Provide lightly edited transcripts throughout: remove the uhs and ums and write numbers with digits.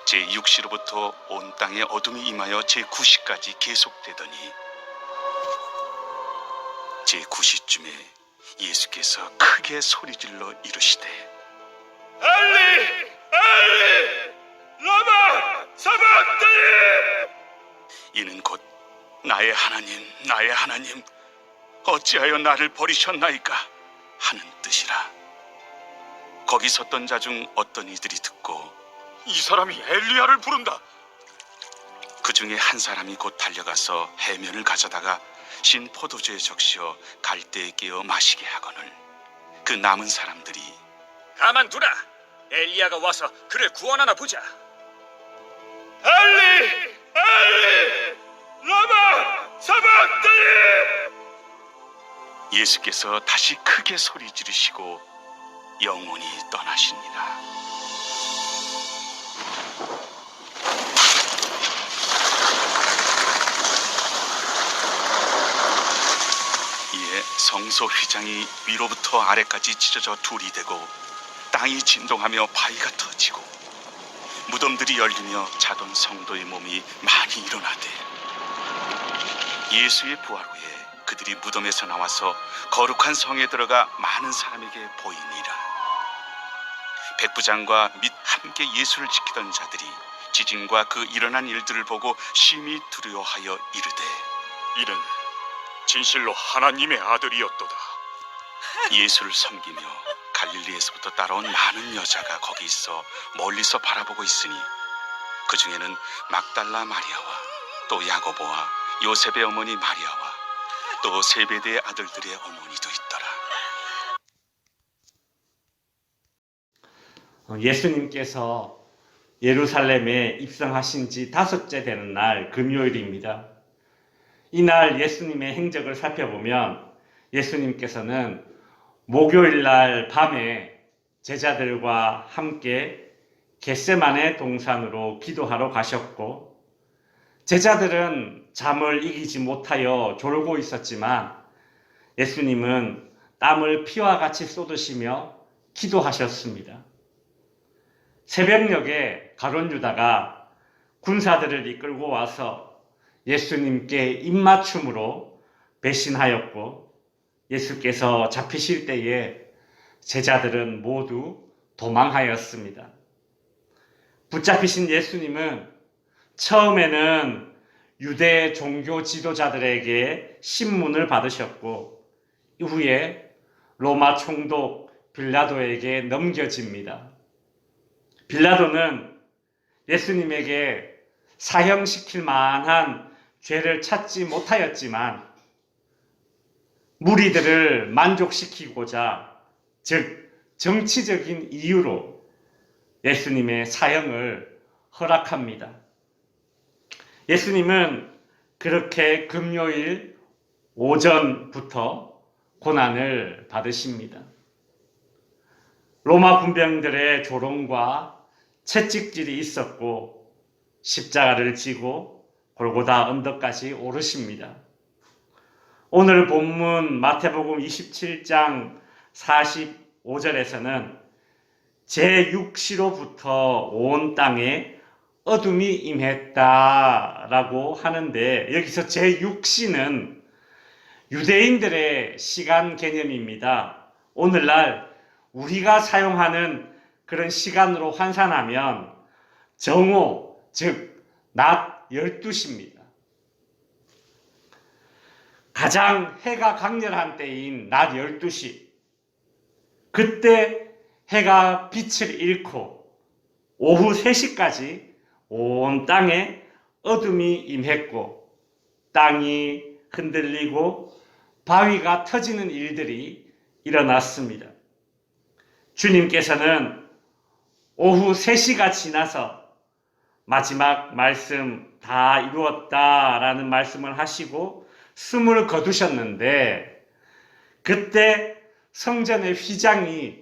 제6시로부터 온 땅에 어둠이 임하여 제9시까지 계속되더니 제9시쯤에 예수께서 크게 소리질러 이르시되 엘리 엘리 라마 사박다니. 이는 곧 나의 하나님 어찌하여 나를 버리셨나이까 하는 뜻이라. 거기 섰던 자 중 어떤 이들이 듣고 이 사람이 엘리야를 부른다. 그 중에 한 사람이 곧 달려가서 해면을 가져다가 신 포도주에 적시어 갈대에 깨어 마시게 하거늘 그 남은 사람들이 가만두라. 엘리야가 와서 그를 구원하나 보자. 엘리 엘리 라마 사박다니. 예수께서 다시 크게 소리 지르시고 영원히 떠나시니라. 이에 성소 휘장이 위로부터 아래까지 찢어져 둘이 되고 땅이 진동하며 바위가 터지고 무덤들이 열리며 자던 성도의 몸이 많이 일어나되 예수의 부활 후에 그들이 무덤에서 나와서 거룩한 성에 들어가 많은 사람에게 보이니라. 백부장과 및 함께 예수를 지키던 자들이 지진과 그 일어난 일들을 보고 심히 두려워하여 이르되 이는 진실로 하나님의 아들이었도다. 예수를 섬기며 갈릴리에서부터 따라온 많은 여자가 거기 있어 멀리서 바라보고 있으니 그 중에는 막달라 마리아와 또 야고보와 요셉의 어머니 마리아와 또 세베대의 아들들의 어머니도 있더라. 예수님께서 예루살렘에 입성하신 지 5째 되는 날 금요일입니다. 이날 예수님의 행적을 살펴보면 예수님께서는 목요일 날 밤에 제자들과 함께 겟세마네 동산으로 기도하러 가셨고 제자들은 잠을 이기지 못하여 졸고 있었지만 예수님은 땀을 피와 같이 쏟으시며 기도하셨습니다. 새벽녘에 가룟 유다가 군사들을 이끌고 와서 예수님께 입맞춤으로 배신하였고 예수께서 잡히실 때에 제자들은 모두 도망하였습니다. 붙잡히신 예수님은 처음에는 유대 종교 지도자들에게 신문을 받으셨고 이후에 로마 총독 빌라도에게 넘겨집니다. 빌라도는 예수님에게 사형시킬 만한 죄를 찾지 못하였지만 무리들을 만족시키고자 즉 정치적인 이유로 예수님의 사형을 허락합니다. 예수님은 그렇게 금요일 오전부터 고난을 받으십니다. 로마 군병들의 조롱과 채찍질이 있었고 십자가를 지고 골고다 언덕까지 오르십니다. 오늘 본문 마태복음 27장 45절에서는 제6시로부터 온 땅에 어둠이 임했다라고 하는데 여기서 제6시는 유대인들의 시간 개념입니다. 오늘날 우리가 사용하는 그런 시간으로 환산하면 정오, 즉 낮 12시입니다. 가장 해가 강렬한 때인 낮 12시, 그때 해가 빛을 잃고 오후 3시까지 온 땅에 어둠이 임했고 땅이 흔들리고 바위가 터지는 일들이 일어났습니다. 주님께서는 오후 3시가 지나서 마지막 말씀 다 이루었다라는 말씀을 하시고 숨을 거두셨는데 그때 성전의 휘장이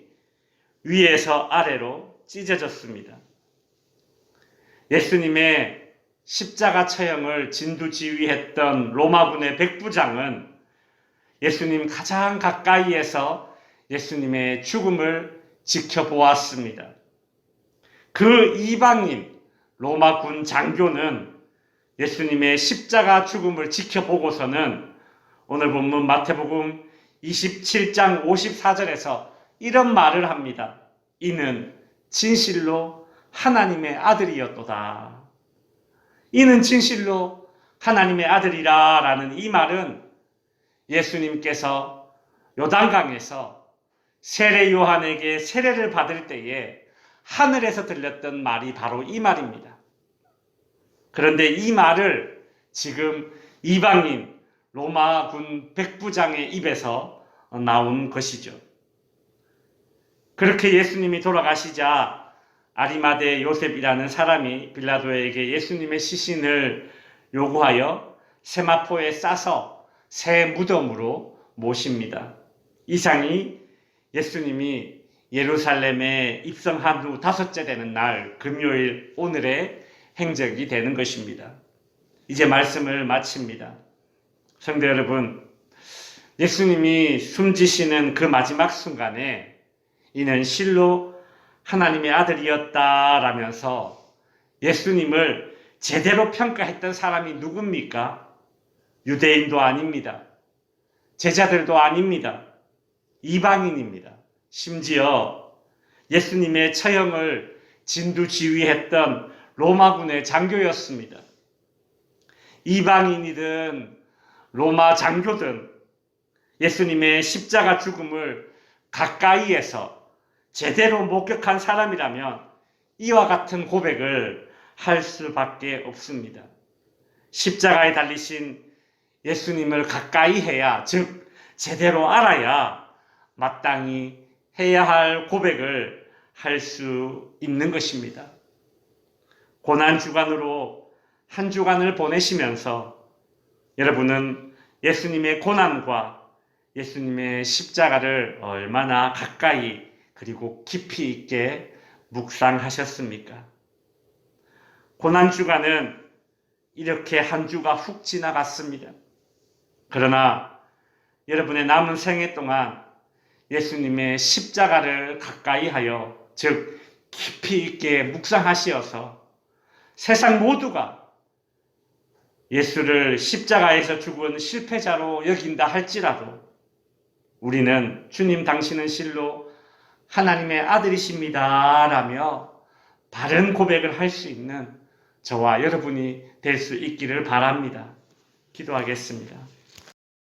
위에서 아래로 찢어졌습니다. 예수님의 십자가 처형을 진두지휘했던 로마군의 백부장은 예수님 가장 가까이에서 예수님의 죽음을 지켜보았습니다. 그 이방인 로마 군 장교는 예수님의 십자가 죽음을 지켜보고서는 오늘 본문 마태복음 27장 54절에서 이런 말을 합니다. 이는 진실로 하나님의 아들이었도다. 이는 진실로 하나님의 아들이라 라는 이 말은 예수님께서 요단강에서 세례 요한에게 세례를 받을 때에 하늘에서 들렸던 말이 바로 이 말입니다. 그런데 이 말을 지금 이방인 로마군 백부장의 입에서 나온 것이죠. 그렇게 예수님이 돌아가시자 아리마대 요셉이라는 사람이 빌라도에게 예수님의 시신을 요구하여 세마포에 싸서 새 무덤으로 모십니다. 이상이 예수님이 예루살렘에 입성한 후 5째 되는 날 금요일 오늘의 행적이 되는 것입니다. 이제 말씀을 마칩니다. 성도 여러분, 예수님이 숨지시는 그 마지막 순간에 이는 실로 하나님의 아들이었다라면서 예수님을 제대로 평가했던 사람이 누굽니까? 유대인도 아닙니다. 제자들도 아닙니다. 이방인입니다. 심지어 예수님의 처형을 진두지휘했던 로마군의 장교였습니다. 이방인이든 로마 장교든 예수님의 십자가 죽음을 가까이에서 제대로 목격한 사람이라면 이와 같은 고백을 할 수밖에 없습니다. 십자가에 달리신 예수님을 가까이 해야, 즉 제대로 알아야 마땅히 해야 할 고백을 할 수 있는 것입니다. 고난주간으로 한 주간을 보내시면서 여러분은 예수님의 고난과 예수님의 십자가를 얼마나 가까이 그리고 깊이 있게 묵상하셨습니까? 고난주간은 이렇게 한 주가 훅 지나갔습니다. 그러나 여러분의 남은 생애 동안 예수님의 십자가를 가까이 하여, 즉 깊이 있게 묵상하시어서 세상 모두가 예수를 십자가에서 죽은 실패자로 여긴다 할지라도 우리는 주님 당신은 실로 하나님의 아들이십니다 라며 바른 고백을 할 수 있는 저와 여러분이 될 수 있기를 바랍니다. 기도하겠습니다.